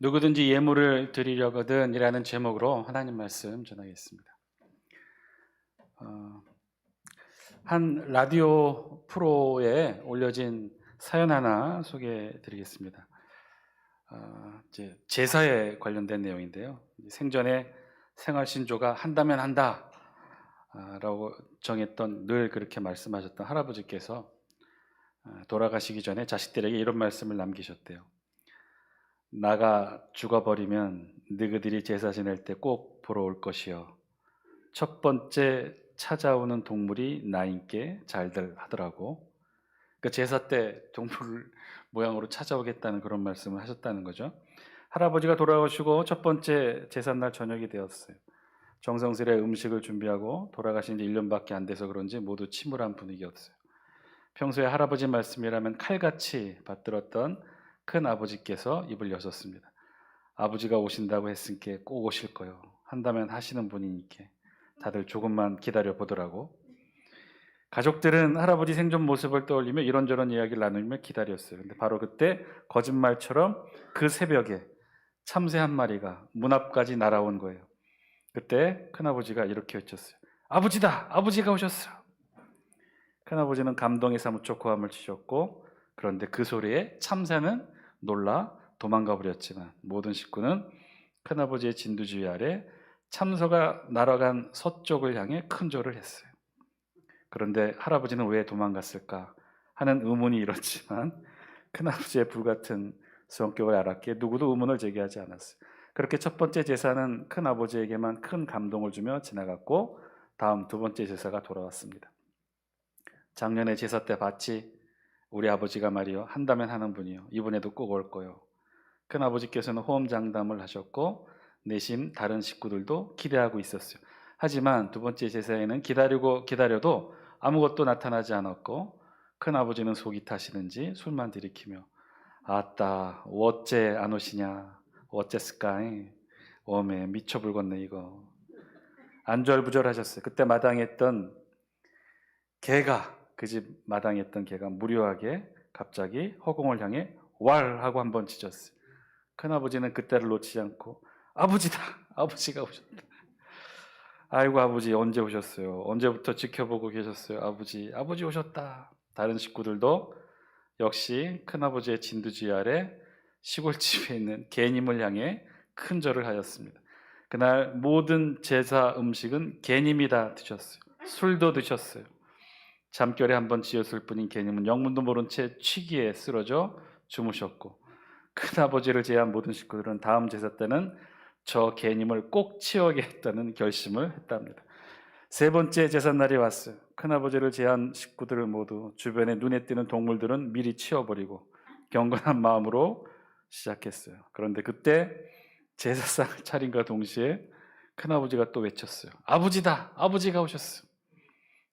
누구든지 예물을 드리려거든 이라는 제목으로 하나님 말씀 전하겠습니다. 어, 한 라디오 프로에 올려진 사연 하나 소개해 드리겠습니다. 이제 제사에 관련된 내용인데요. 생전에 생활신조가 한다면 한다 라고 정했던, 늘 그렇게 말씀하셨던 할아버지께서 돌아가시기 전에 자식들에게 이런 말씀을 남기셨대요. 나가 죽어버리면 너희들이 제사 지낼 때 꼭 보러 올 것이요. 첫 번째 찾아오는 동물이 나인께 잘들 하더라고. 그 제사 때 동물 모양으로 찾아오겠다는 그런 말씀을 하셨다는 거죠. 할아버지가 돌아오시고 첫 번째 제삿날 저녁이 되었어요. 정성스레 음식을 준비하고 돌아가신 지 1년밖에 안 돼서 그런지 모두 침울한 분위기였어요. 평소에 할아버지 말씀이라면 칼같이 받들었던 큰 아버지께서 입을 여셨습니다. 아버지가 오신다고 했으니까 꼭 오실 거요. 한다면 하시는 분이니까 다들 조금만 기다려 보더라고. 가족들은 할아버지 생전 모습을 떠올리며 이런저런 이야기를 나누며 기다렸어요. 근데 바로 그때 거짓말처럼 그 새벽에 참새 한 마리가 문 앞까지 날아온 거예요. 그때 큰아버지가 이렇게 외쳤어요. 아버지다! 아버지가 오셨어! 큰아버지는 감동에 사무쳐 고함을 치셨고, 그런데 그 소리에 참새는 놀라 도망가 버렸지만 모든 식구는 큰아버지의 진두지휘 아래 참새가 날아간 서쪽을 향해 큰 절을 했어요. 그런데 할아버지는 왜 도망갔을까 하는 의문이 일었지만 큰아버지의 불같은 성격을 알았기에 누구도 의문을 제기하지 않았어요. 그렇게 첫 번째 제사는 큰아버지에게만 큰 감동을 주며 지나갔고, 다음 두 번째 제사가 돌아왔습니다. 작년에 제사 때 봤지? 우리 아버지가 말이요, 한다면 하는 분이요, 이번에도 꼭 올 거요. 큰아버지께서는 호언장담을 하셨고 내심 다른 식구들도 기대하고 있었어요. 하지만 두 번째 제사에는 기다리고 기다려도 아무것도 나타나지 않았고, 큰아버지는 속이 타시는지 술만 들이키며 아따 어째 안 오시냐, 어째스까이, 어메 미쳐 불겄네 이거, 안절부절하셨어요. 그때 마당에 있던 개가, 그 집 마당에 있던 개가 무료하게 갑자기 허공을 향해 왈 하고 한번 짖었어요. 큰아버지는 그때를 놓치지 않고 아버지다! 아버지가 오셨다. 아이고 아버지 언제 오셨어요? 언제부터 지켜보고 계셨어요? 아버지, 아버지 오셨다. 다른 식구들도 역시 큰아버지의 진두지휘 아래 시골집에 있는 개님을 향해 큰 절을 하였습니다. 그날 모든 제사 음식은 개님이 다 드셨어요. 술도 드셨어요. 잠결에 한번 지었을 뿐인 개님은 영문도 모른 채 취기에 쓰러져 주무셨고, 큰아버지를 제외한 모든 식구들은 다음 제사 때는 저 개님을 꼭 치워야겠다는 결심을 했답니다. 세 번째 제삿날이 왔어요. 큰아버지를 제외한 식구들을 모두 주변에 눈에 띄는 동물들은 미리 치워버리고 경건한 마음으로 시작했어요. 그런데 그때 제사상을 차림과 동시에 큰아버지가 또 외쳤어요. 아버지다! 아버지가 오셨어요.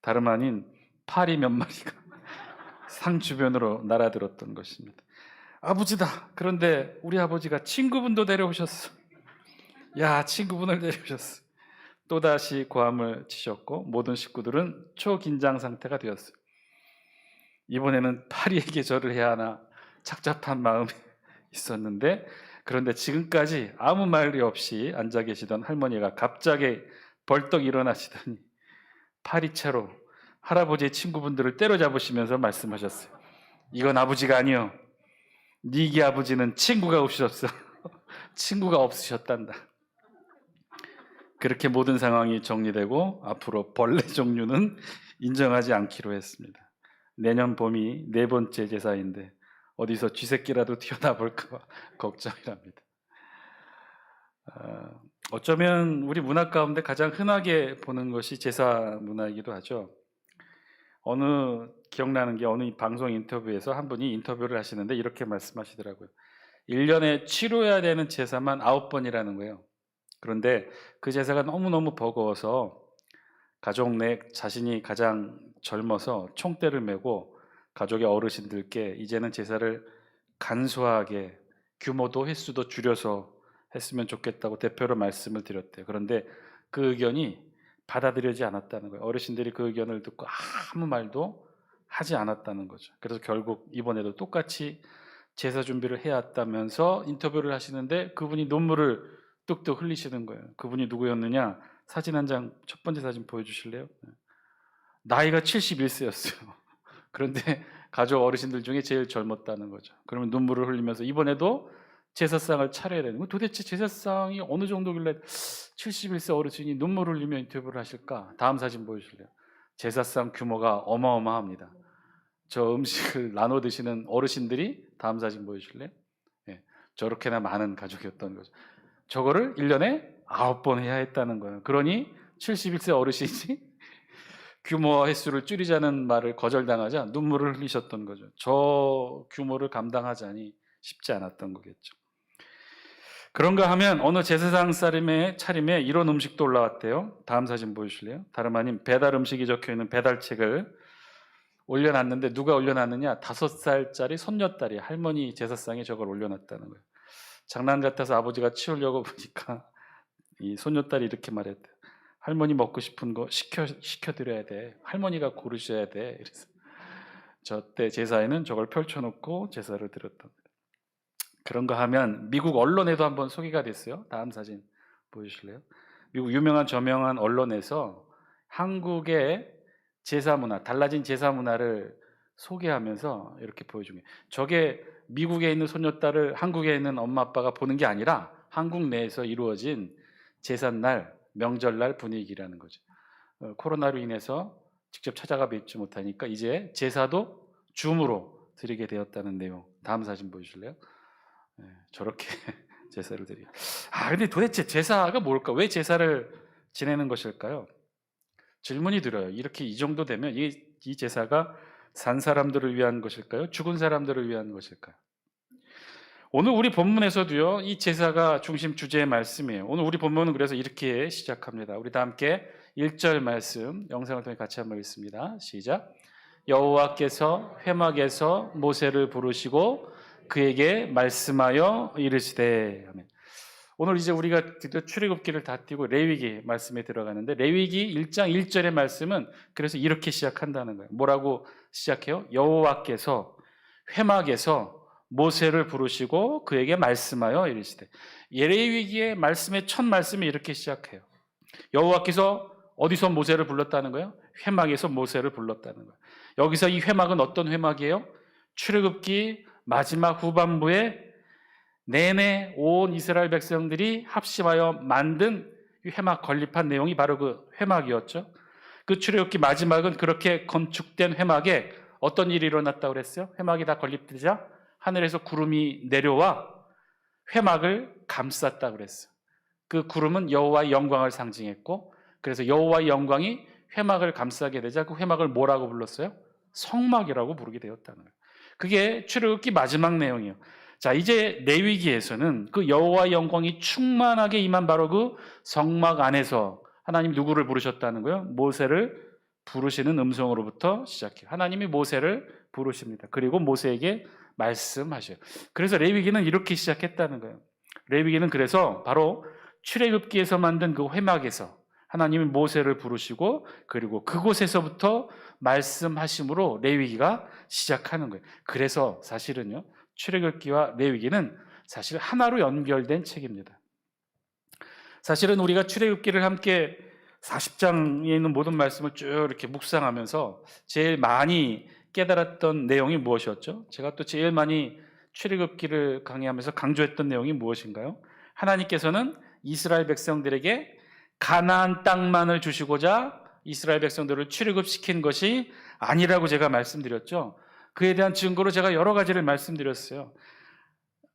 다름 아닌 파리 몇 마리가 상 주변으로 날아들었던 것입니다. 아버지다! 그런데 우리 아버지가 친구분도 데려오셨어. 야, 친구분을 데려오셨어. 또다시 고함을 치셨고 모든 식구들은 초긴장 상태가 되었어요. 이번에는 파리에게 절을 해야 하나 착잡한 마음이 있었는데, 그런데 지금까지 아무 말이 없이 앉아 계시던 할머니가 갑자기 벌떡 일어나시더니 파리채로 할아버지의 친구분들을 때려잡으시면서 말씀하셨어요. 이건 아버지가 아니요, 니기 아버지는 친구가 없으셨어. 친구가 없으셨단다. 그렇게 모든 상황이 정리되고 앞으로 벌레 종류는 인정하지 않기로 했습니다. 내년 봄이 네 번째 제사인데 어디서 쥐새끼라도 튀어나볼까 걱정이랍니다. 어쩌면 우리 문화 가운데 가장 흔하게 보는 것이 제사 문화이기도 하죠. 기억나는 게 어느 방송 인터뷰에서 한 분이 인터뷰를 하시는데 이렇게 말씀하시더라고요. 1년에 치러야 되는 제사만 9번이라는 거예요. 그런데 그 제사가 너무너무 버거워서 가족 내 자신이 가장 젊어서 총대를 메고 가족의 어르신들께 이제는 제사를 간소하게, 규모도 횟수도 줄여서 했으면 좋겠다고 대표로 말씀을 드렸대요. 그런데 그 의견이 받아들여지지 않았다는 거예요. 어르신들이 그 의견을 듣고 아무 말도 하지 않았다는 거죠. 그래서 결국 이번에도 똑같이 제사 준비를 해왔다면서 인터뷰를 하시는데 그분이 눈물을 뚝뚝 흘리시는 거예요. 그분이 누구였느냐? 사진 한 장, 첫 번째 사진 보여주실래요? 나이가 71세였어요. 그런데 가족 어르신들 중에 제일 젊었다는 거죠. 그러면 눈물을 흘리면서 이번에도 제사상을 차려야 되는 거예요. 도대체 제사상이 어느 정도길래 71세 어르신이 눈물을 흘리며 인터뷰를 하실까? 다음 사진 보여주실래요? 제사상 규모가 어마어마합니다. 저 음식을 나눠 드시는 어르신들이, 다음 사진 보여주실래요? 예, 저렇게나 많은 가족이었던 거죠. 저거를 1년에 9번 해야 했다는 거예요. 그러니 71세 어르신이 규모 횟수를 줄이자는 말을 거절당하자 눈물을 흘리셨던 거죠. 저 규모를 감당하자니 쉽지 않았던 거겠죠. 그런가 하면 어느 제사상 차림에 이런 음식도 올라왔대요. 다음 사진 보여주실래요? 다름 아닌 배달 음식이 적혀있는 배달책을 올려놨는데 누가 올려놨느냐? 5살짜리 손녀딸이 할머니 제사상에 저걸 올려놨다는 거예요. 장난 같아서 아버지가 치우려고 보니까 이 손녀딸이 이렇게 말했대요. 할머니 먹고 싶은 거 시켜드려야 돼. 할머니가 고르셔야 돼. 그래서 저때 제사에는 저걸 펼쳐놓고 제사를 드렸던 거예요. 그런가 하면 미국 언론에도 한번 소개가 됐어요. 다음 사진 보여주실래요? 미국 유명한 저명한 언론에서 한국의 제사 문화, 달라진 제사 문화를 소개하면서 이렇게 보여준 거예요. 저게 미국에 있는 손녀딸을 한국에 있는 엄마 아빠가 보는 게 아니라 한국 내에서 이루어진 제삿날, 명절날 분위기라는 거죠. 코로나로 인해서 직접 찾아가 뵙지 못하니까 이제 제사도 줌으로 드리게 되었다는 내용. 다음 사진 보여주실래요? 네, 저렇게 제사를 드려요. 근데 도대체 제사가 뭘까? 왜 제사를 지내는 것일까요? 질문이 들어요. 이렇게 이 정도 되면 이 제사가 산 사람들을 위한 것일까요? 죽은 사람들을 위한 것일까요? 오늘 우리 본문에서도요, 이 제사가 중심 주제의 말씀이에요. 오늘 우리 본문은 그래서 이렇게 시작합니다. 우리 다 함께 1절 말씀 영상을 통해 같이 한번 읽습니다. 시작. 여호와께서 회막에서 모세를 부르시고 그에게 말씀하여 이르시되. 아멘. 오늘 이제 우리가 드디어 출애굽기를 다 띄고 레위기 말씀에 들어가는데, 레위기 1장 1절의 말씀은 그래서 이렇게 시작한다는 거예요. 뭐라고 시작해요? 여호와께서 회막에서 모세를 부르시고 그에게 말씀하여 이르시되. 레위기의 말씀의 첫 말씀이 이렇게 시작해요. 여호와께서 어디서 모세를 불렀다는 거예요? 회막에서 모세를 불렀다는 거예요. 여기서 이 회막은 어떤 회막이에요? 출애굽기 마지막 후반부에 내내 온 이스라엘 백성들이 합심하여 만든 이 회막 건립한 내용이 바로 그 회막이었죠. 그 출애굽기 마지막은 그렇게 건축된 회막에 어떤 일이 일어났다고 그랬어요? 회막이 다 건립되자 하늘에서 구름이 내려와 회막을 감쌌다고 그랬어요. 그 구름은 여호와의 영광을 상징했고, 그래서 여호와의 영광이 회막을 감싸게 되자 그 회막을 뭐라고 불렀어요? 성막이라고 부르게 되었다는 거예요. 그게 출애굽기 마지막 내용이에요. 자, 이제 레위기에서는 그 여호와의 영광이 충만하게 임한 바로 그 성막 안에서 하나님 누구를 부르셨다는 거예요? 모세를 부르시는 음성으로부터 시작해요. 하나님이 모세를 부르십니다. 그리고 모세에게 말씀하셔요. 그래서 레위기는 이렇게 시작했다는 거예요. 레위기는 그래서 바로 출애굽기에서 만든 그 회막에서 하나님이 모세를 부르시고 그리고 그곳에서부터 말씀하심으로 레위기가 시작하는 거예요. 그래서 사실은요, 출애굽기와 레위기는 사실 하나로 연결된 책입니다. 사실은 우리가 출애굽기를 함께 40장에 있는 모든 말씀을 쭉 이렇게 묵상하면서 제일 많이 깨달았던 내용이 무엇이었죠? 제가 또 제일 많이 출애굽기를 강의하면서 강조했던 내용이 무엇인가요? 하나님께서는 이스라엘 백성들에게 가나안 땅만을 주시고자 이스라엘 백성들을 출애굽시킨 것이 아니라고 제가 말씀드렸죠. 그에 대한 증거로 제가 여러 가지를 말씀드렸어요.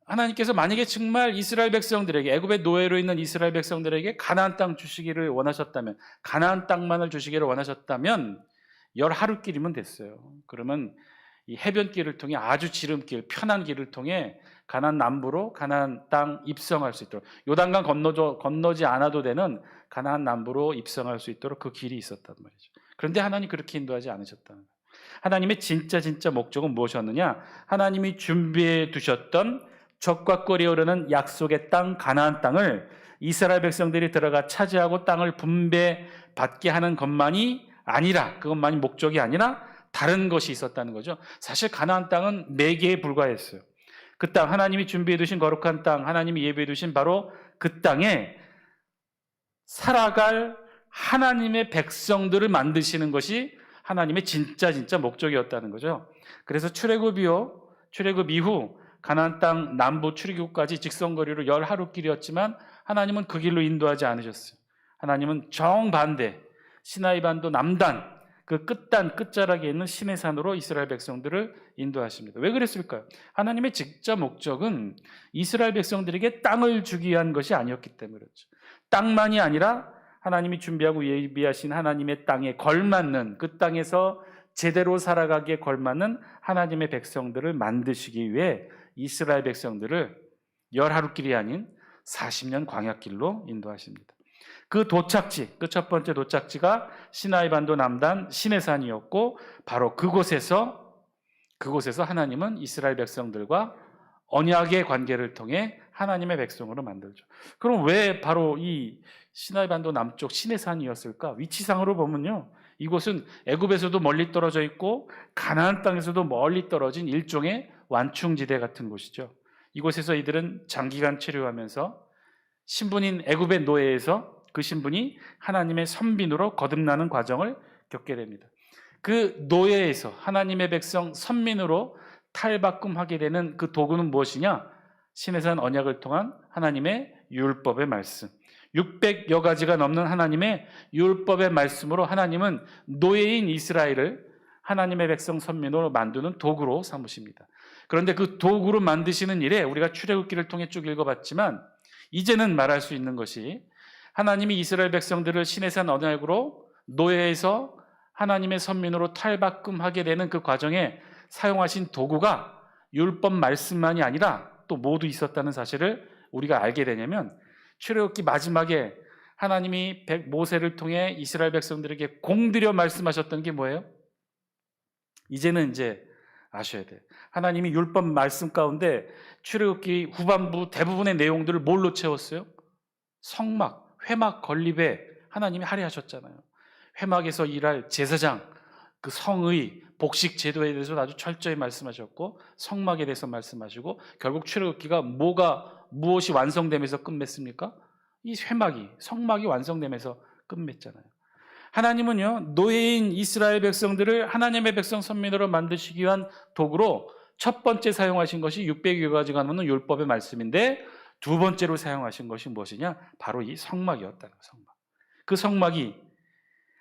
하나님께서 만약에 정말 이스라엘 백성들에게, 애굽의 노예로 있는 이스라엘 백성들에게 가나안 땅 주시기를 원하셨다면, 가나안 땅만을 주시기를 원하셨다면 10하루길이면 됐어요. 그러면 이 해변길을 통해 아주 지름길, 편한 길을 통해 가나안 남부로 가나안 땅 입성할 수 있도록, 요단강 건너지 않아도 되는 가나안 남부로 입성할 수 있도록 그 길이 있었단 말이죠. 그런데 하나님 그렇게 인도하지 않으셨다는 거예요. 하나님의 진짜 목적은 무엇이었느냐? 하나님이 준비해 두셨던 적과 꿀이 흐르는 약속의 땅 가나안 땅을 이스라엘 백성들이 들어가 차지하고 땅을 분배받게 하는 것만이 아니라, 그것만이 목적이 아니라 다른 것이 있었다는 거죠. 사실 가나안 땅은 4개에 불과했어요. 그 땅, 하나님이 준비해 두신 거룩한 땅, 하나님이 예비해 두신 바로 그 땅에 살아갈 하나님의 백성들을 만드시는 것이 하나님의 진짜 목적이었다는 거죠. 그래서 출애굽 이후 가나안 땅 남부 출애굽까지 직선거리로 10하루길이었지만 하나님은 그 길로 인도하지 않으셨어요. 하나님은 정반대 시나이 반도 남단 그 끝자락에 있는 시내산으로 이스라엘 백성들을 인도하십니다. 왜 그랬을까요? 하나님의 직접 목적은 이스라엘 백성들에게 땅을 주기 위한 것이 아니었기 때문에 그렇죠. 땅만이 아니라 하나님이 준비하고 예비하신 하나님의 땅에 걸맞는, 그 땅에서 제대로 살아가기에 걸맞는 하나님의 백성들을 만드시기 위해 이스라엘 백성들을 10하루길이 아닌 40년 광야길로 인도하십니다. 그 도착지, 그 첫 번째 도착지가 시나이 반도 남단 시내산이었고, 바로 그곳에서 하나님은 이스라엘 백성들과 언약의 관계를 통해 하나님의 백성으로 만들죠. 그럼 왜 바로 이 시나이 반도 남쪽 시내산이었을까? 위치상으로 보면요, 이곳은 애굽에서도 멀리 떨어져 있고 가나안 땅에서도 멀리 떨어진 일종의 완충지대 같은 곳이죠. 이곳에서 이들은 장기간 체류하면서 신분인 애굽의 노예에서 그 신분이 하나님의 선민으로 거듭나는 과정을 겪게 됩니다. 그 노예에서 하나님의 백성 선민으로 탈바꿈하게 되는 그 도구는 무엇이냐? 시내산 언약을 통한 하나님의 율법의 말씀, 600여 가지가 넘는 하나님의 율법의 말씀으로 하나님은 노예인 이스라엘을 하나님의 백성 선민으로 만드는 도구로 삼으십니다. 그런데 그 도구로 만드시는 일에 우리가 출애굽기를 통해 쭉 읽어봤지만 이제는 말할 수 있는 것이, 하나님이 이스라엘 백성들을 시내산 언약으로 노예에서 하나님의 선민으로 탈바꿈하게 되는 그 과정에 사용하신 도구가 율법 말씀만이 아니라 또 모두 있었다는 사실을 우리가 알게 되냐면, 출애굽기 마지막에 하나님이 모세를 통해 이스라엘 백성들에게 공들여 말씀하셨던 게 뭐예요? 이제는 이제 아셔야 돼요. 하나님이 율법 말씀 가운데 출애굽기 후반부 대부분의 내용들을 뭘로 채웠어요? 성막, 회막 건립에 하나님이 할애하셨잖아요. 회막에서 일할 제사장, 그 성의, 복식 제도에 대해서 아주 철저히 말씀하셨고, 성막에 대해서 말씀하시고, 결국 출애굽기가 무엇이 완성되면서 끝맺습니까? 이 회막이, 성막이 완성되면서 끝맺잖아요. 하나님은요, 노예인 이스라엘 백성들을 하나님의 백성 선민으로 만드시기 위한 도구로 첫 번째 사용하신 것이 600여 가지가 넘는 율법의 말씀인데, 두 번째로 사용하신 것이 무엇이냐? 바로 이 성막이었다는 거예요. 성막. 그 성막이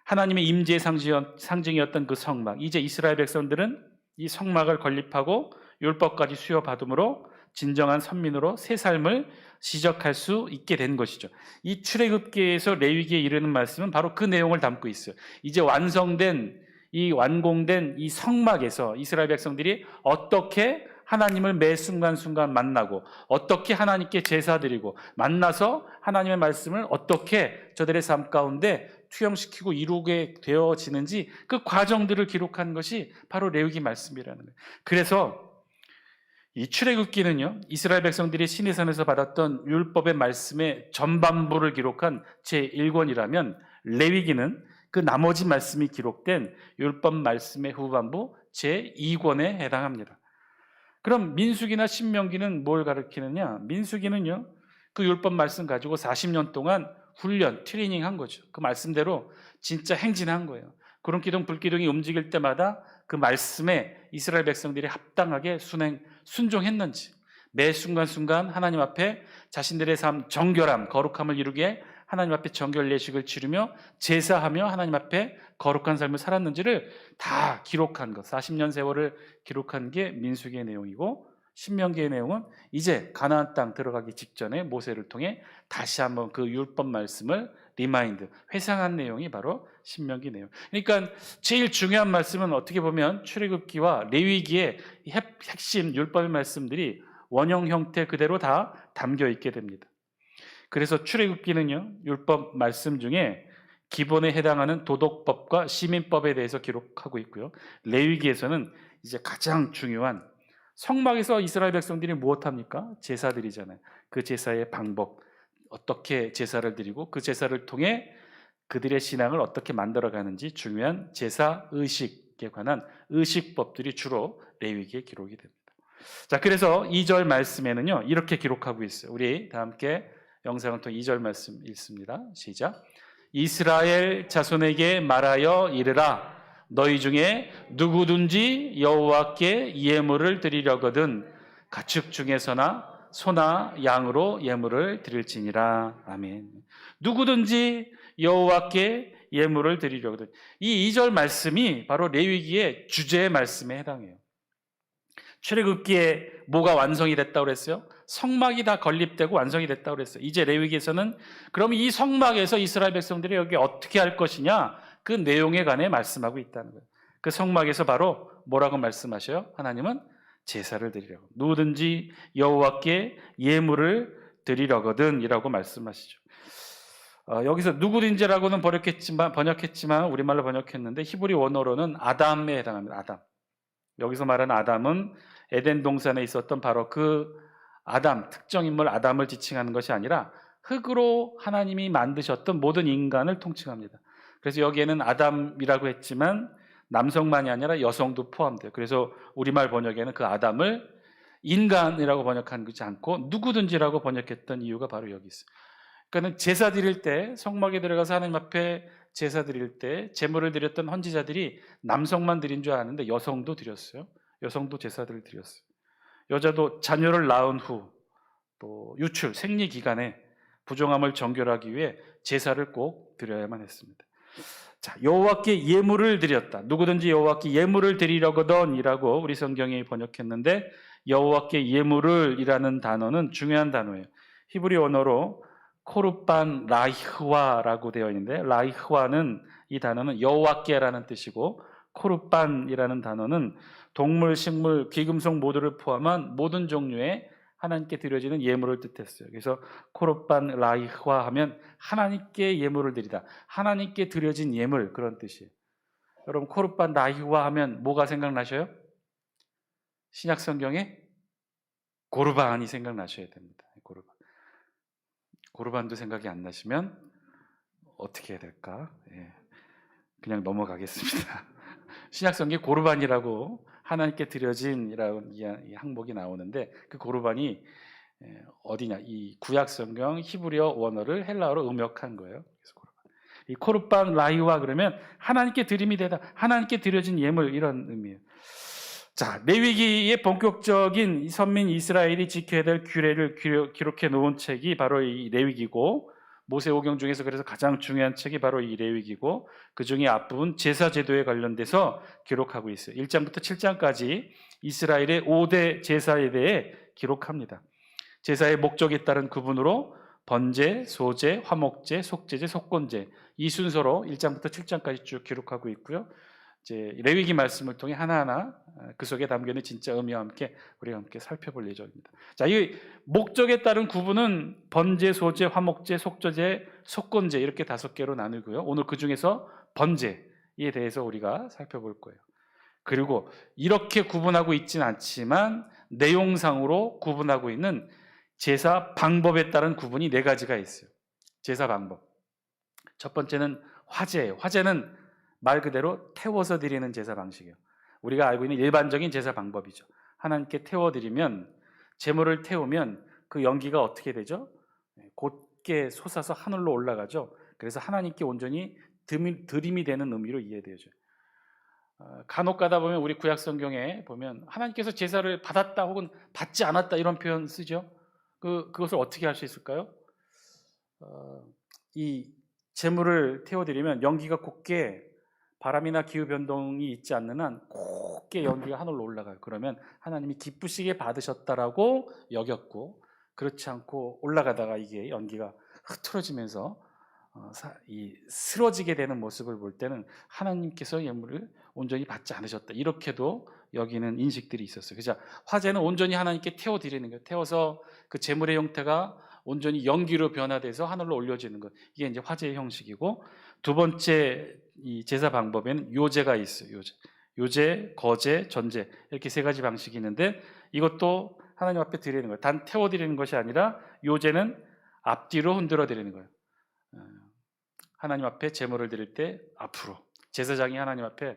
하나님의 임재의 상징이었던 그 성막, 이제 이스라엘 백성들은 이 성막을 건립하고 율법까지 수여받음으로 진정한 선민으로 새 삶을 시작할 수 있게 된 것이죠. 이 출애굽기에서 레위기에 이르는 말씀은 바로 그 내용을 담고 있어요. 이제 완공된 이 성막에서 이스라엘 백성들이 어떻게 하나님을 매 순간순간 만나고, 어떻게 하나님께 제사드리고, 만나서 하나님의 말씀을 어떻게 저들의 삶 가운데 투영시키고 이루게 되어지는지, 그 과정들을 기록한 것이 바로 레위기 말씀이라는 거예요. 그래서 이 출애굽기는요, 이스라엘 백성들이 시내산에서 받았던 율법의 말씀의 전반부를 기록한 제1권이라면, 레위기는 그 나머지 말씀이 기록된 율법 말씀의 후반부 제2권에 해당합니다. 그럼 민수기나 신명기는 뭘 가리키느냐? 민수기는요, 그 율법 말씀 가지고 40년 동안 훈련, 트레이닝 한 거죠. 그 말씀대로 진짜 행진한 거예요. 구름기둥, 불기둥이 움직일 때마다 그 말씀에 이스라엘 백성들이 합당하게 순종했는지, 매 순간순간 하나님 앞에 자신들의 삶, 정결함, 거룩함을 이루게 하나님 앞에 정결 예식을 치르며 제사하며 하나님 앞에 거룩한 삶을 살았는지를 다 기록한 것, 40년 세월을 기록한 게 민수기의 내용이고, 신명기의 내용은 이제 가나안 땅 들어가기 직전에 모세를 통해 다시 한번 그 율법 말씀을 회상한 내용이 바로 신명기 내용. 그러니까 제일 중요한 말씀은 어떻게 보면 출애굽기와 레위기의 핵심 율법의 말씀들이 원형 형태 그대로 다 담겨 있게 됩니다. 그래서 출애굽기는요, 율법 말씀 중에 기본에 해당하는 도덕법과 시민법에 대해서 기록하고 있고요, 레위기에서는 이제 가장 중요한 성막에서 이스라엘 백성들이 무엇합니까? 제사드리잖아요. 그 제사의 방법, 어떻게 제사를 드리고 그 제사를 통해 그들의 신앙을 어떻게 만들어가는지 중요한 제사 의식에 관한 의식법들이 주로 레위기에 기록이 됩니다. 자, 그래서 2절 말씀에는요, 이렇게 기록하고 있어요. 우리 다 함께 영상을 통해 2절 말씀 읽습니다. 시작. 이스라엘 자손에게 말하여 이르라. 너희 중에 누구든지 여호와께 예물을 드리려거든 가축 중에서나 소나 양으로 예물을 드릴지니라. 아멘. 누구든지 여호와께 예물을 드리려거든. 이 2절 말씀이 바로 레위기의 주제의 말씀에 해당해요. 출애굽기에 뭐가 완성이 됐다고 그랬어요? 성막이 다 건립되고 완성이 됐다고 그랬어요. 이제 레위기에서는 그럼 이 성막에서 이스라엘 백성들이 여기 어떻게 할 것이냐, 그 내용에 관해 말씀하고 있다는 거예요. 그 성막에서 바로 뭐라고 말씀하셔요? 하나님은 제사를 드리려고, 누구든지 여호와께 예물을 드리려거든 이라고 말씀하시죠. 여기서 누구든지라고는 번역했지만 우리말로 번역했는데 히브리 원어로는 아담에 해당합니다. 아담. 여기서 말하는 아담은 에덴 동산에 있었던 바로 그 아담, 특정 인물 아담을 지칭하는 것이 아니라 흙으로 하나님이 만드셨던 모든 인간을 통칭합니다. 그래서 여기에는 아담이라고 했지만 남성만이 아니라 여성도 포함돼요. 그래서 우리말 번역에는 그 아담을 인간이라고 번역한 것이 않고 누구든지라고 번역했던 이유가 바로 여기 있어요. 그러니까 제사 드릴 때, 성막에 들어가서 하나님 앞에 제사 드릴 때 제물을 드렸던 헌지자들이 남성만 드린 줄 아는데 여성도 드렸어요. 여성도 제사들을 드렸어요. 여자도 자녀를 낳은 후 또 유출, 생리 기간에 부정함을 정결하기 위해 제사를 꼭 드려야만 했습니다. 자, 여호와께 예물을 드렸다. 누구든지 여호와께 예물을 드리려거든이라고 우리 성경이 번역했는데, 여호와께 예물을이라는 단어는 중요한 단어예요. 히브리 언어로 코르반 라이흐와라고 되어 있는데, 라이흐와는 이 단어는 여호와께라는 뜻이고, 코르반이라는 단어는 동물, 식물, 귀금속 모두를 포함한 모든 종류의 하나님께 드려지는 예물을 뜻했어요. 그래서 코르반 라이흐와 하면 하나님께 예물을 드리다, 하나님께 드려진 예물, 그런 뜻이에요. 여러분, 코르반 라이흐와 하면 뭐가 생각나셔요? 신약 성경에 고르반이 생각나셔야 됩니다. 고르반도 생각이 안 나시면 어떻게 해야 될까? 그냥 넘어가겠습니다. 신약 성경에 고르반이라고 하나님께 드려진이라는 이 항목이 나오는데, 그 고르반이 어디냐? 이 구약 성경 히브리어 원어를 헬라어로 음역한 거예요. 그래서 고르반. 이 코르반 라이와 그러면 하나님께 드림이 되다, 하나님께 드려진 예물, 이런 의미예요. 자, 레위기의 본격적인 선민 이스라엘이 지켜야 될 규례를 기록해 놓은 책이 바로 이 레위기고, 모세오경 중에서 그래서 가장 중요한 책이 바로 이 레위기고, 그 중에 앞부분 제사 제도에 관련돼서 기록하고 있어요. 1장부터 7장까지 이스라엘의 5대 제사에 대해 기록합니다. 제사의 목적에 따른 구분으로 번제, 소제, 화목제, 속제제, 속건제, 이 순서로 1장부터 7장까지 쭉 기록하고 있고요. 이제 레위기 말씀을 통해 하나하나 그 속에 담겨있는 진짜 의미와 함께 우리가 함께 살펴볼 예정입니다. 자, 이 목적에 따른 구분은 번제, 소제, 화목제, 속제제, 속건제, 이렇게 5개로 나누고요. 오늘 그 중에서 번제에 대해서 우리가 살펴볼 거예요. 그리고 이렇게 구분하고 있지는 않지만 내용상으로 구분하고 있는 제사 방법에 따른 구분이 4가지가 있어요. 제사 방법. 첫 번째는 화제예요. 화제는 말 그대로 태워서 드리는 제사 방식이에요. 우리가 알고 있는 일반적인 제사 방법이죠. 하나님께 태워드리면, 제물을 태우면 그 연기가 어떻게 되죠? 곧게 솟아서 하늘로 올라가죠. 그래서 하나님께 온전히 드림이 되는 의미로 이해되죠. 간혹 가다 보면 우리 구약 성경에 보면 하나님께서 제사를 받았다 혹은 받지 않았다 이런 표현 쓰죠. 그것을 어떻게 할 수 있을까요? 이 제물을 태워드리면 연기가 곧게, 바람이나 기후 변동이 있지 않는 한 곱게 연기가 하늘로 올라가요. 그러면 하나님이 기쁘시게 받으셨다라고 여겼고, 그렇지 않고 올라가다가 이게 연기가 흐트러지면서 쓰러지게 되는 모습을 볼 때는 하나님께서 예물을 온전히 받지 않으셨다, 이렇게도 여기는 인식들이 있었어요. 그래서 화제는 온전히 하나님께 태워드리는 거예요. 태워서 그 제물의 형태가 온전히 연기로 변화돼서 하늘로 올려지는 것, 이게 이제 화제의 형식이고, 두 번째 이 제사 방법에는 요제가 있어요. 요제, 거제, 전제, 이렇게 3가지 방식이 있는데, 이것도 하나님 앞에 드리는 거예요. 단 태워드리는 것이 아니라 요제는 앞뒤로 흔들어 드리는 거예요. 하나님 앞에 제물을 드릴 때 앞으로, 제사장이 하나님 앞에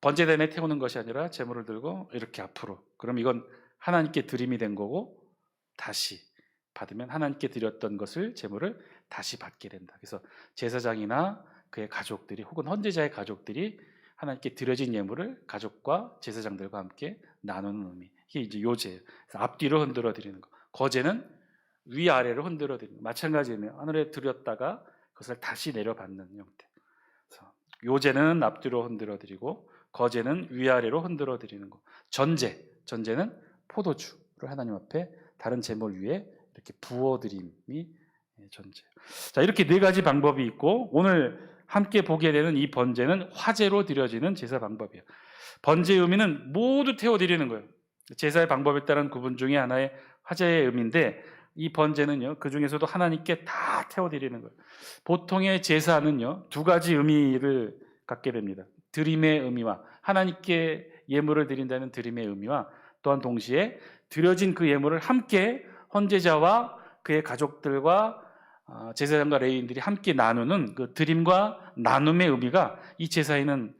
번제단에 태우는 것이 아니라 제물을 들고 이렇게 앞으로, 그럼 이건 하나님께 드림이 된 거고, 다시 받으면 하나님께 드렸던 것을 제물을 다시 받게 된다. 그래서 제사장이나 그의 가족들이 혹은 헌제자의 가족들이 하나님께 드려진 예물을 가족과 제사장들과 함께 나누는 의미. 이게 이제 요제예요. 그래서 앞뒤로 흔들어 드리는 거. 거제는 위아래로 흔들어 드리는 거. 마찬가지 의미예요. 하늘에 드렸다가 그것을 다시 내려받는 형태. 그래서 요제는 앞뒤로 흔들어 드리고 거제는 위아래로 흔들어 드리는 거. 전제는 포도주를 하나님 앞에 다른 제물 위에 이렇게 부어드림이 전제. 자, 이렇게 네 가지 방법이 있고, 오늘 함께 보게 되는 이 번제는 화제로 드려지는 제사 방법이에요. 번제의 의미는 모두 태워드리는 거예요. 제사의 방법에 따른 구분 중에 하나의 화제의 의미인데, 이 번제는요, 그 중에서도 하나님께 다 태워드리는 거예요. 보통의 제사는요, 두 가지 의미를 갖게 됩니다. 드림의 의미와, 하나님께 예물을 드린다는 드림의 의미와, 또한 동시에 드려진 그 예물을 함께 헌제자와 그의 가족들과 제사장과 레위인들이 함께 나누는 그 드림과 나눔의 의미가, 이 제사에는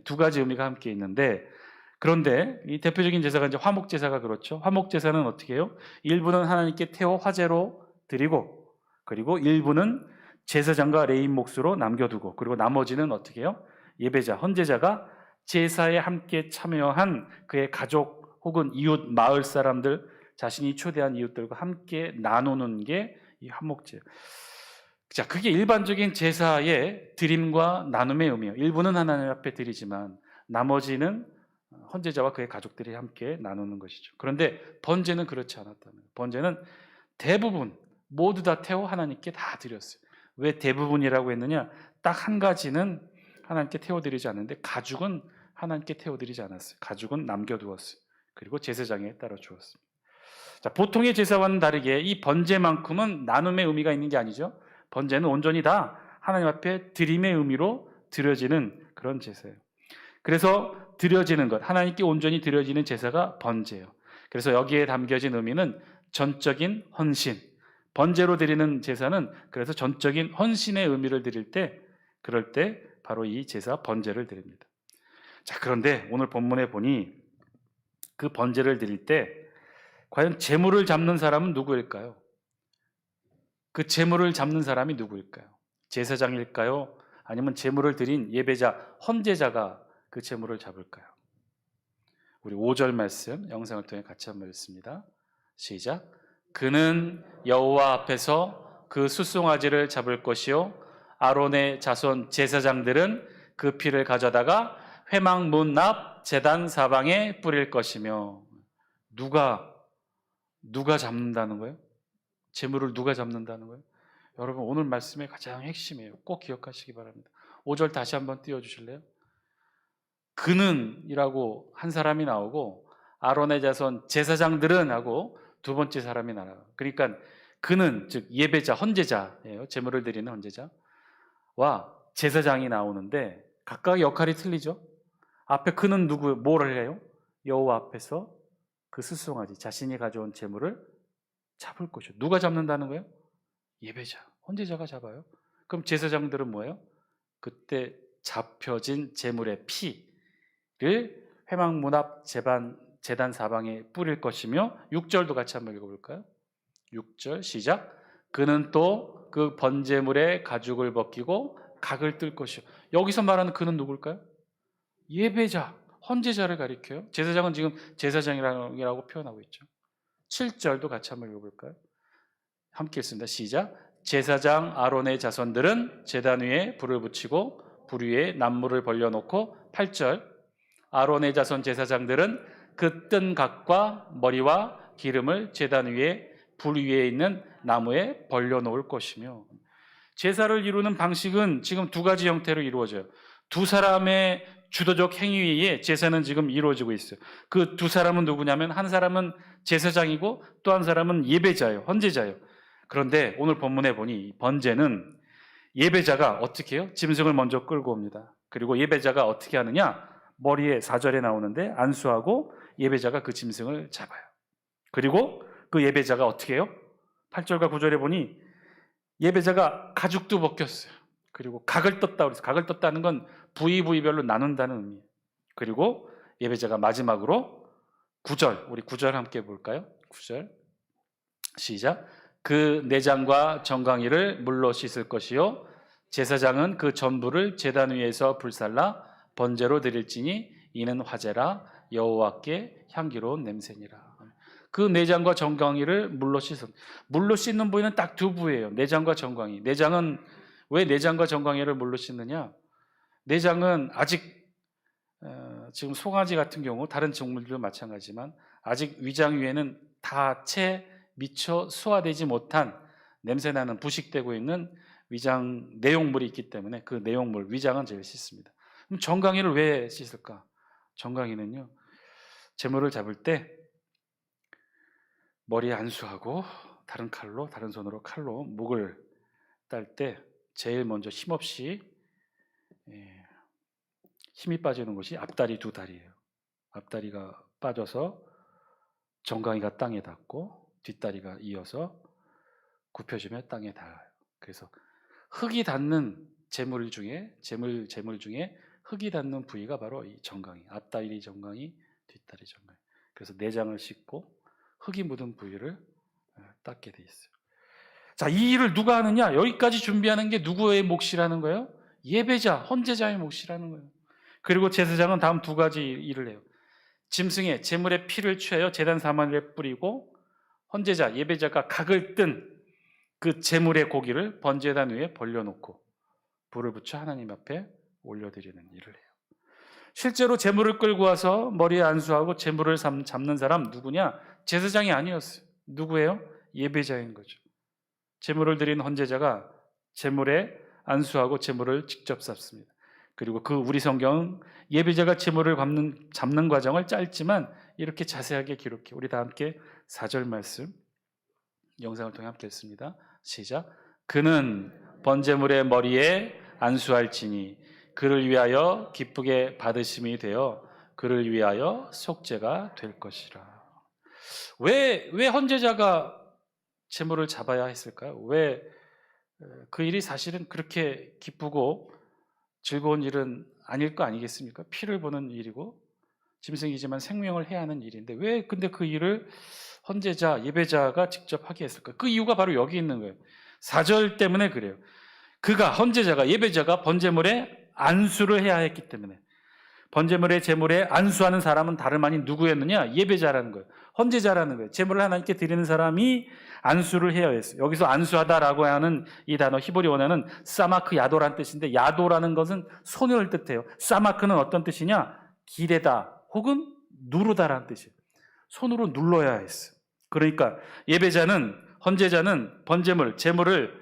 두 가지 의미가 함께 있는데, 그런데 이 대표적인 제사가 이제 화목제사가 그렇죠. 화목제사는 어떻게 해요? 일부는 하나님께 태워 화제로 드리고, 그리고 일부는 제사장과 레위인 몫으로 남겨두고, 그리고 나머지는 어떻게 해요? 예배자, 헌제자가 제사에 함께 참여한 그의 가족 혹은 이웃, 마을 사람들, 자신이 초대한 이웃들과 함께 나누는 게 이 화목제. 자, 그게 일반적인 제사의 드림과 나눔의 의미예요. 일부는 하나님 앞에 드리지만 나머지는 헌제자와 그의 가족들이 함께 나누는 것이죠. 그런데 번제는 그렇지 않았다는 거예요. 번제는 대부분 모두 다 태워 하나님께 다 드렸어요. 왜 대부분이라고 했느냐? 딱 한 가지는 하나님께 태워드리지 않는데, 가죽은 하나님께 태워드리지 않았어요. 가죽은 남겨두었어요. 그리고 제사장에 따라 주었습니다. 자, 보통의 제사와는 다르게 이 번제만큼은 나눔의 의미가 있는 게 아니죠. 번제는 온전히 다 하나님 앞에 드림의 의미로 드려지는 그런 제사예요. 그래서 드려지는 것, 하나님께 온전히 드려지는 제사가 번제예요. 그래서 여기에 담겨진 의미는 전적인 헌신. 번제로 드리는 제사는 그래서 전적인 헌신의 의미를 드릴 때, 그럴 때 바로 이 제사 번제를 드립니다. 자, 그런데 오늘 본문에 보니 그 번제를 드릴 때 과연 제물을 잡는 사람은 누구일까요? 그 제물을 잡는 사람이 누구일까요? 제사장일까요? 아니면 제물을 드린 예배자, 헌제자가 그 제물을 잡을까요? 우리 5절 말씀 영상을 통해 같이 한번 읽습니다. 시작. 그는 여호와 앞에서 그 숫송아지를 잡을 것이요, 아론의 자손 제사장들은 그 피를 가져다가 회막 문 앞 제단 사방에 뿌릴 것이며. 누가 잡는다는 거예요? 제물을 누가 잡는다는 거예요? 여러분, 오늘 말씀의 가장 핵심이에요. 꼭 기억하시기 바랍니다. 5절 다시 한번 띄워주실래요? 그는이라고 한 사람이 나오고, 아론의 자손 제사장들은 하고 두 번째 사람이 나와요. 그러니까 그는, 즉 예배자, 헌제자예요. 제물을 드리는 헌제자와 제사장이 나오는데 각각 역할이 틀리죠. 앞에 그는 뭐를 해요? 여호와 앞에서 그 숫송아지, 자신이 가져온 제물을 잡을 것이요. 누가 잡는다는 거예요? 예배자, 헌제자가 잡아요. 그럼 제사장들은 뭐예요? 그때 잡혀진 제물의 피를 회막 문 앞 제단 사방에 뿌릴 것이며. 6절도 같이 한번 읽어볼까요? 6절 시작. 그는 또 그 번제물의 가죽을 벗기고 각을 뜰 것이요. 여기서 말하는 그는 누굴까요? 예배자, 헌제자를 가리켜요. 제사장은 지금 제사장이라고 표현하고 있죠. 7절도 같이 한번 읽어볼까요? 함께 읽습니다. 시작. 제사장 아론의 자손들은 제단 위에 불을 붙이고 불 위에 나무를 벌려놓고. 8절. 아론의 자손 제사장들은 그 뜬 각과 머리와 기름을 제단 위에 불 위에 있는 나무에 벌려놓을 것이며. 제사를 이루는 방식은 지금 두 가지 형태로 이루어져요. 두 사람의 주도적 행위에 의해 제사는 지금 이루어지고 있어요. 그 두 사람은 누구냐면, 한 사람은 제사장이고 또 한 사람은 예배자예요. 헌제자예요. 그런데 오늘 본문에 보니 번제는 예배자가 어떻게 해요? 짐승을 먼저 끌고 옵니다. 그리고 예배자가 어떻게 하느냐? 머리에 4절에 나오는데 안수하고 예배자가 그 짐승을 잡아요. 그리고 그 예배자가 어떻게 해요? 8절과 9절에 보니 예배자가 가죽도 벗겼어요. 그리고 각을 떴다 그래서, 각을 떴다는 건 부위별로 나눈다는 의미예요. 그리고 예배자가 마지막으로 9절, 우리 9절 함께 볼까요? 9절 시작. 그 내장과 정강이를 물로 씻을 것이요 제사장은 그 전부를 제단 위에서 불살라 번제로 드릴지니 이는 화제라 여호와께 향기로운 냄새니라. 그 내장과 정강이를 물로 씻는 부위는 딱 두 부위예요. 내장과 정강이. 내장은 왜 내장과 정강이를 물로 씻느냐? 내장은 아직 지금 송아지 같은 경우 다른 동물들도 마찬가지지만 아직 위장 위에는 다 채 미처 소화되지 못한 냄새나는 부식되고 있는 위장 내용물이 있기 때문에 그 내용물 위장은 제일 씻습니다. 그럼 정강이를 왜 씻을까? 정강이는요, 제물을 잡을 때 머리에 안수하고 다른 손으로 칼로 목을 딸 때 제일 먼저 힘없이 힘이 빠지는 곳이 앞다리 두 다리예요. 앞다리가 빠져서 정강이가 땅에 닿고 뒷다리가 이어서 굽혀지며 땅에 닿아요. 그래서 흙이 닿는 제물 중에 흙이 닿는 부위가 바로 이 정강이, 앞다리 정강이, 뒷다리 정강이. 그래서 내장을 씻고 흙이 묻은 부위를 닦게 돼 있어요. 자, 이 일을 누가 하느냐? 여기까지 준비하는 게 누구의 몫이라는 거예요? 예배자, 헌제자의 몫이라는 거예요. 그리고 제사장은 다음 두 가지 일을 해요. 짐승의 제물의 피를 취하여 제단 사마리에 뿌리고 헌제자, 예배자가 각을 뜬 그 제물의 고기를 번제단 위에 벌려놓고 불을 붙여 하나님 앞에 올려드리는 일을 해요. 실제로 제물을 끌고 와서 머리에 안수하고 제물을 잡는 사람 누구냐? 제사장이 아니었어요. 누구예요? 예배자인 거죠. 제물을 드린 헌제자가 제물에 안수하고 제물을 직접 잡습니다. 그리고 우리 성경은 예배자가 제물을 잡는 과정을 짧지만 이렇게 자세하게 기록해요. 우리 다 함께 4절 말씀 영상을 통해 함께 읽습니다. 시작. 그는 번제물의 머리에 안수할지니 그를 위하여 기쁘게 받으심이 되어 그를 위하여 속죄가 될 것이라. 왜 헌제자가 제물을 잡아야 했을까요? 왜 그 일이 사실은 그렇게 기쁘고 즐거운 일은 아닐 거 아니겠습니까? 피를 보는 일이고 짐승이지만 생명을 해야 하는 일인데 왜 근데 그 일을 헌제자, 예배자가 직접 하게 했을까? 그 이유가 바로 여기 있는 거예요. 4절 때문에 그래요. 그가, 헌제자가, 예배자가 번제물에 안수를 해야 했기 때문에. 번제물의 제물에 안수하는 사람은 다름 아닌 누구였느냐? 예배자라는 거예요. 헌제자라는 거예요. 제물을 하나님께 드리는 사람이 안수를 해야 했어요. 여기서 안수하다라고 하는 이 단어 히브리 원어는 사마크 야도라는 뜻인데 야도라는 것은 손을 뜻해요. 사마크는 어떤 뜻이냐? 기대다 혹은 누르다라는 뜻이에요. 손으로 눌러야 했어요. 그러니까 예배자는, 헌제자는 번제물, 제물을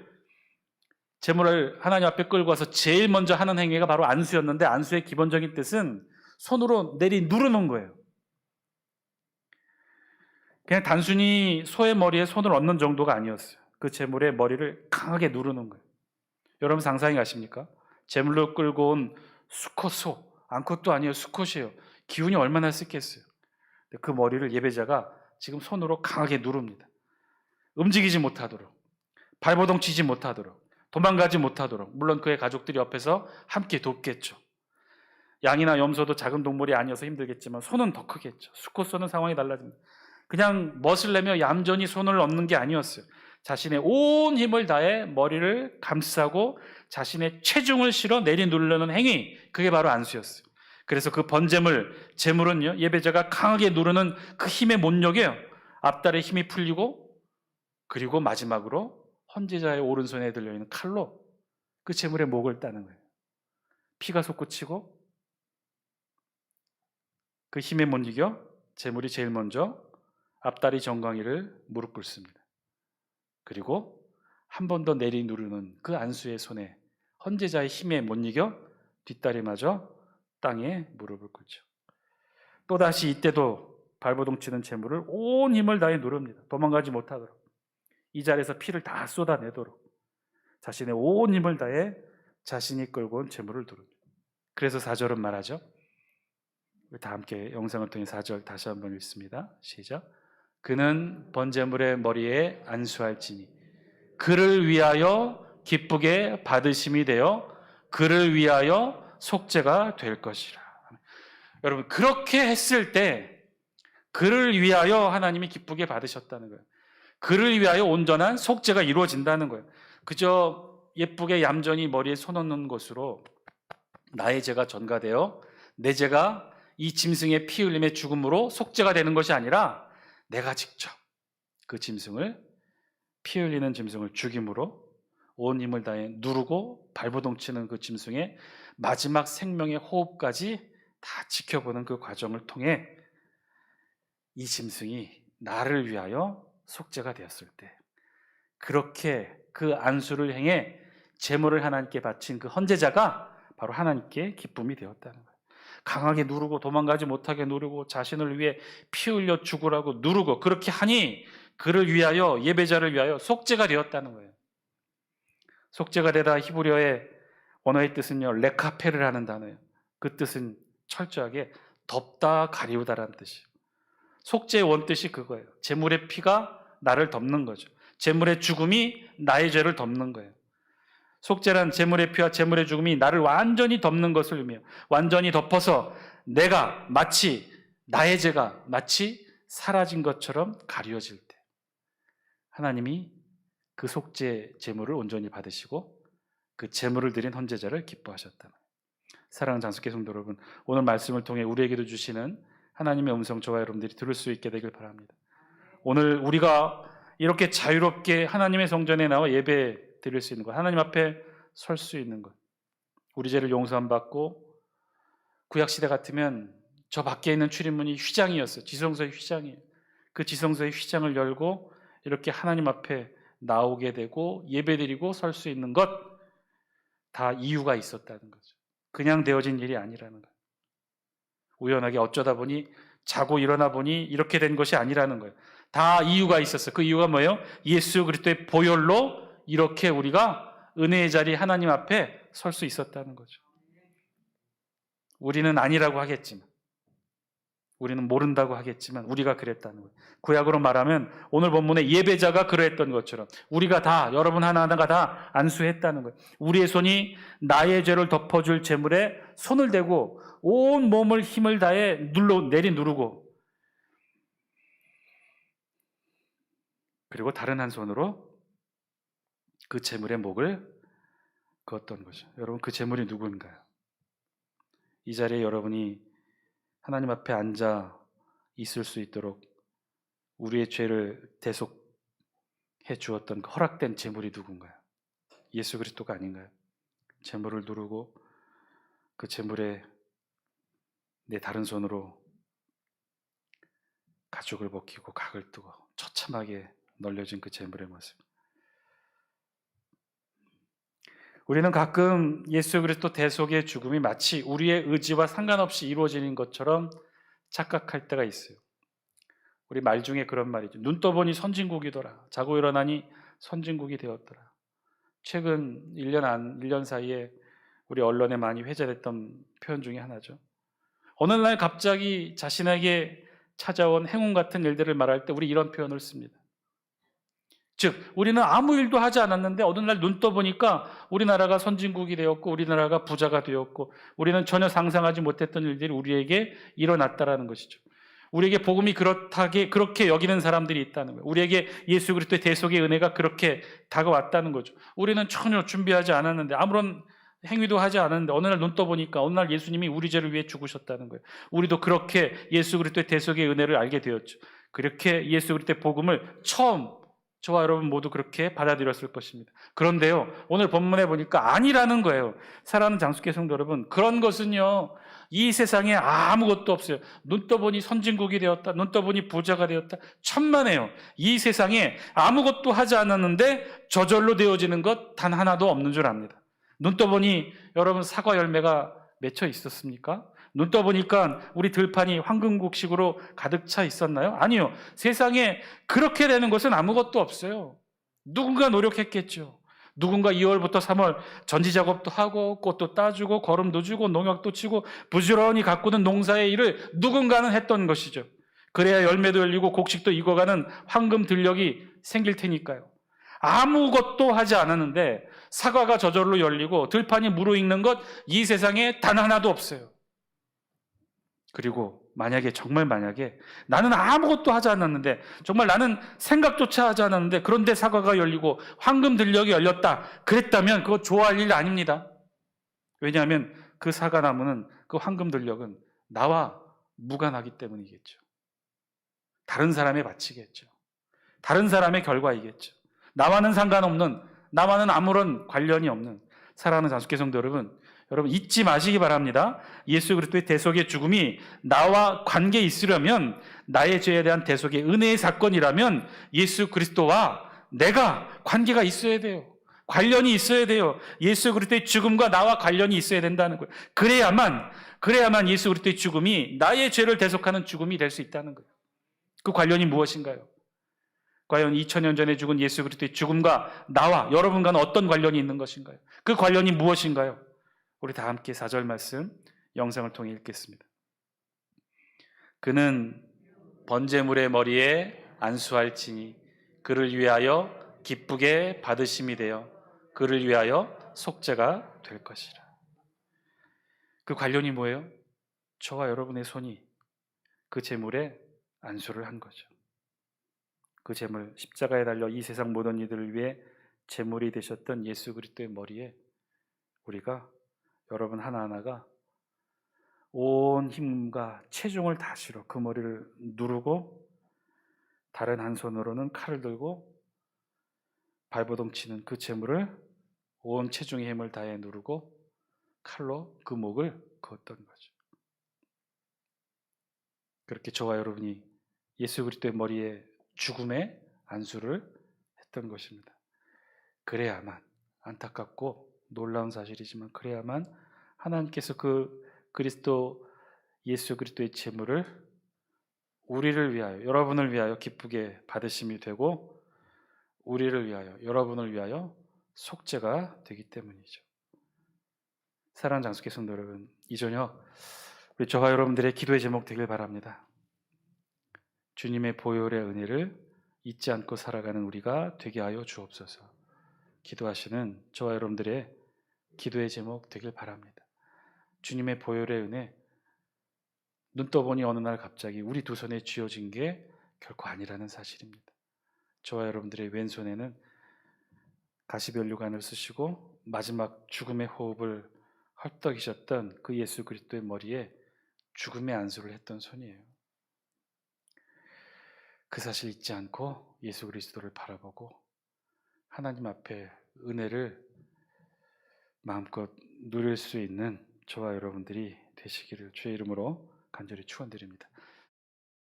하나님 앞에 끌고 와서 제일 먼저 하는 행위가 바로 안수였는데 안수의 기본적인 뜻은 손으로 내리 누르는 거예요. 그냥 단순히 소의 머리에 손을 얹는 정도가 아니었어요. 그 제물의 머리를 강하게 누르는 거예요. 여러분 상상이 가십니까? 제물로 끌고 온 수컷소, 암컷도 아니에요. 수컷이에요. 기운이 얼마나 셌겠어요. 그 머리를 예배자가 지금 손으로 강하게 누릅니다. 움직이지 못하도록, 발버둥 치지 못하도록, 도망가지 못하도록. 물론 그의 가족들이 옆에서 함께 돕겠죠. 양이나 염소도 작은 동물이 아니어서 힘들겠지만 손은 더 크겠죠. 수컷소는 상황이 달라집니다. 그냥 멋을 내며 얌전히 손을 얹는 게 아니었어요. 자신의 온 힘을 다해 머리를 감싸고 자신의 체중을 실어 내리누르는 행위, 그게 바로 안수였어요. 그래서 그 번제물, 제물은요, 예배자가 강하게 누르는 그 힘에 못 이겨요. 앞다리에 힘이 풀리고 그리고 마지막으로 헌제자의 오른손에 들려있는 칼로 그 제물의 목을 따는 거예요. 피가 솟구치고 그 힘에 못 이겨 제물이 제일 먼저 앞다리 정강이를 무릎 꿇습니다. 그리고 한 번 더 내리 누르는 그 안수의 손에 헌제자의 힘에 못 이겨 뒷다리마저 땅에 무릎을 꿇죠. 또다시 이때도 발버둥 치는 제물을 온 힘을 다해 누릅니다. 도망가지 못하도록. 이 자리에서 피를 다 쏟아내도록 자신의 온 힘을 다해 자신이 끌고 온 제물을 누릅니다. 그래서 4절은 말하죠. 다 함께 영상을 통해 4절 다시 한번 읽습니다. 시작. 그는 번제물의 머리에 안수할지니 그를 위하여 기쁘게 받으심이 되어 그를 위하여 속죄가 될 것이라. 여러분, 그렇게 했을 때 그를 위하여 하나님이 기쁘게 받으셨다는 거예요. 그를 위하여 온전한 속죄가 이루어진다는 거예요. 그저 예쁘게 얌전히 머리에 손 얹는 것으로 나의 죄가 전가되어 내 죄가 이 짐승의 피 흘림의 죽음으로 속죄가 되는 것이 아니라 내가 직접 그 짐승을, 피 흘리는 짐승을 죽임으로 온 힘을 다해 누르고 발버둥치는 그 짐승의 마지막 생명의 호흡까지 다 지켜보는 그 과정을 통해 이 짐승이 나를 위하여 속죄가 되었을 때, 그렇게 그 안수를 행해 제물을 하나님께 바친 그 헌제자가 바로 하나님께 기쁨이 되었다는 거예요. 강하게 누르고 도망가지 못하게 누르고 자신을 위해 피 흘려 죽으라고 누르고 그렇게 하니 그를 위하여, 예배자를 위하여 속죄가 되었다는 거예요. 속죄가 되다 히브리어의 원어의 뜻은요, 레카페를 하는 단어예요. 그 뜻은 철저하게 덮다 가리우다라는 뜻이에요. 속죄의 원뜻이 그거예요. 제물의 피가 나를 덮는 거죠. 제물의 죽음이 나의 죄를 덮는 거예요. 속죄란 제물의 피와 제물의 죽음이 나를 완전히 덮는 것을 의미해요. 완전히 덮어서 내가 마치, 나의 죄가 마치 사라진 것처럼 가려질 때 하나님이 그 속죄 제물을 온전히 받으시고 그 제물을 드린 헌제자를 기뻐하셨다. 사랑하는 장수교 성도 여러분, 오늘 말씀을 통해 우리에게도 주시는 하나님의 음성 저와 여러분들이 들을 수 있게 되길 바랍니다. 오늘 우리가 이렇게 자유롭게 하나님의 성전에 나와 예배 드릴 수 있는 것, 하나님 앞에 설 수 있는 것, 우리 죄를 용서함 받고, 구약시대 같으면 저 밖에 있는 출입문이 휘장이었어요. 지성소의 휘장이에요. 그 지성소의 휘장을 열고 이렇게 하나님 앞에 나오게 되고 예배드리고 설 수 있는 것, 다 이유가 있었다는 거죠. 그냥 되어진 일이 아니라는 거예요. 우연하게 어쩌다 보니, 자고 일어나 보니 이렇게 된 것이 아니라는 거예요. 다 이유가 있었어요. 그 이유가 뭐예요? 예수 그리스도의 보혈로 이렇게 우리가 은혜의 자리 하나님 앞에 설 수 있었다는 거죠. 우리는 아니라고 하겠지만, 우리는 모른다고 하겠지만 우리가 그랬다는 거예요. 구약으로 말하면 오늘 본문의 예배자가 그랬던 것처럼 우리가 다, 여러분 하나하나가 다 안수했다는 거예요. 우리의 손이 나의 죄를 덮어줄 제물에 손을 대고 온 몸을 힘을 다해 내리누르고, 그리고 다른 한 손으로 그 제물의 목을 그었던 거죠. 여러분, 그 제물이 누구인가요? 이 자리에 여러분이 하나님 앞에 앉아 있을 수 있도록 우리의 죄를 대속해 주었던 그 허락된 제물이 누군가요? 예수 그리스도가 아닌가요? 제물을 누르고 그 제물에 내 다른 손으로 가죽을 벗기고 각을 뜨고 처참하게 널려진 그 제물의 모습. 우리는 가끔 예수 그리스도 대속의 죽음이 마치 우리의 의지와 상관없이 이루어지는 것처럼 착각할 때가 있어요. 우리 말 중에 그런 말이죠. 눈 떠보니 선진국이더라. 자고 일어나니 선진국이 되었더라. 최근 1년 사이에 우리 언론에 많이 회자됐던 표현 중에 하나죠. 어느 날 갑자기 자신에게 찾아온 행운 같은 일들을 말할 때 우리 이런 표현을 씁니다. 즉, 우리는 아무 일도 하지 않았는데 어느 날 눈 떠보니까 우리나라가 선진국이 되었고 우리나라가 부자가 되었고 우리는 전혀 상상하지 못했던 일들이 우리에게 일어났다라는 것이죠. 우리에게 복음이 그렇게 여기는 사람들이 있다는 거예요. 우리에게 예수 그리스도의 대속의 은혜가 그렇게 다가왔다는 거죠. 우리는 전혀 준비하지 않았는데, 아무런 행위도 하지 않았는데 어느 날 눈 떠보니까 어느 날 예수님이 우리 죄를 위해 죽으셨다는 거예요. 우리도 그렇게 예수 그리스도의 대속의 은혜를 알게 되었죠. 그렇게 예수 그리스도의 복음을 처음 저와 여러분 모두 그렇게 받아들였을 것입니다. 그런데요, 오늘 본문에 보니까 아니라는 거예요. 사랑하는 장수교 성도 여러분, 그런 것은요, 이 세상에 아무것도 없어요. 눈 떠보니 선진국이 되었다, 눈 떠보니 부자가 되었다, 천만에요. 이 세상에 아무것도 하지 않았는데 저절로 되어지는 것 단 하나도 없는 줄 압니다. 눈 떠보니 여러분 사과 열매가 맺혀 있었습니까? 눈 떠보니까 우리 들판이 황금국식으로 가득 차 있었나요? 아니요. 세상에 그렇게 되는 것은 아무것도 없어요. 누군가 노력했겠죠. 누군가 2월부터 3월 전지작업도 하고 꽃도 따주고 거름도 주고 농약도 치고 부지런히 가꾸는 농사의 일을 누군가는 했던 것이죠. 그래야 열매도 열리고 곡식도 익어가는 황금 들녘이 생길 테니까요. 아무것도 하지 않았는데 사과가 저절로 열리고 들판이 무르익는 것 이 세상에 단 하나도 없어요. 그리고 만약에 정말 만약에 나는 아무것도 하지 않았는데 정말 나는 생각조차 하지 않았는데 그런데 사과가 열리고 황금 들녘이 열렸다 그랬다면 그거 좋아할 일 아닙니다. 왜냐하면 그 사과나무는 그 황금 들녘은 나와 무관하기 때문이겠죠. 다른 사람의 바치겠죠. 다른 사람의 결과이겠죠. 나와는 상관없는, 나와는 아무런 관련이 없는 사랑하는 장수교 성도 여러분, 여러분 잊지 마시기 바랍니다. 예수 그리스도의 대속의 죽음이 나와 관계 있으려면, 나의 죄에 대한 대속의 은혜의 사건이라면 예수 그리스도와 내가 관계가 있어야 돼요. 관련이 있어야 돼요. 예수 그리스도의 죽음과 나와 관련이 있어야 된다는 거예요. 그래야만 예수 그리스도의 죽음이 나의 죄를 대속하는 죽음이 될 수 있다는 거예요. 그 관련이 무엇인가요? 과연 2000년 전에 죽은 예수 그리스도의 죽음과 나와 여러분과는 어떤 관련이 있는 것인가요? 그 관련이 무엇인가요? 우리 다 함께 4절 말씀 영상을 통해 읽겠습니다. 그는 번제물의 머리에 안수할지니 그를 위하여 기쁘게 받으심이 되어 그를 위하여 속죄가 될 것이라. 그 관련이 뭐예요? 저와 여러분의 손이 그 제물에 안수를 한 거죠. 그 제물, 십자가에 달려 이 세상 모든 이들을 위해 제물이 되셨던 예수 그리스도의 머리에 우리가, 여러분 하나하나가 온 힘과 체중을 다시로 그 머리를 누르고 다른 한 손으로는 칼을 들고 발버둥 치는 그 제물을 온 체중의 힘을 다해 누르고 칼로 그 목을 그었던 거죠. 그렇게 저와 여러분이 예수 그리스도의 머리에 죽음의 안수를 했던 것입니다. 그래야만, 안타깝고 놀라운 사실이지만 그래야만 하나님께서 그 예수 그리스도의 제물을 우리를 위하여, 여러분을 위하여 기쁘게 받으심이 되고 우리를 위하여, 여러분을 위하여 속죄가 되기 때문이죠. 사랑하는 장수교 성도 여러분, 이 저녁 우리 저와 여러분들의 기도의 제목 되길 바랍니다. 주님의 보혈의 은혜를 잊지 않고 살아가는 우리가 되게 하여 주옵소서. 기도하시는 저와 여러분들의 기도의 제목 되길 바랍니다. 주님의 보혈의 은혜, 눈 떠보니 어느 날 갑자기 우리 두 손에 쥐어진 게 결코 아니라는 사실입니다. 저와 여러분들의 왼손에는 가시면류관을 쓰시고 마지막 죽음의 호흡을 헐떡이셨던 그 예수 그리스도의 머리에 죽음의 안수를 했던 손이에요. 그 사실 잊지 않고 예수 그리스도를 바라보고 하나님 앞에 은혜를 마음껏 누릴 수 있는 저와 여러분들이 되시기를 주의 이름으로 간절히 축원드립니다.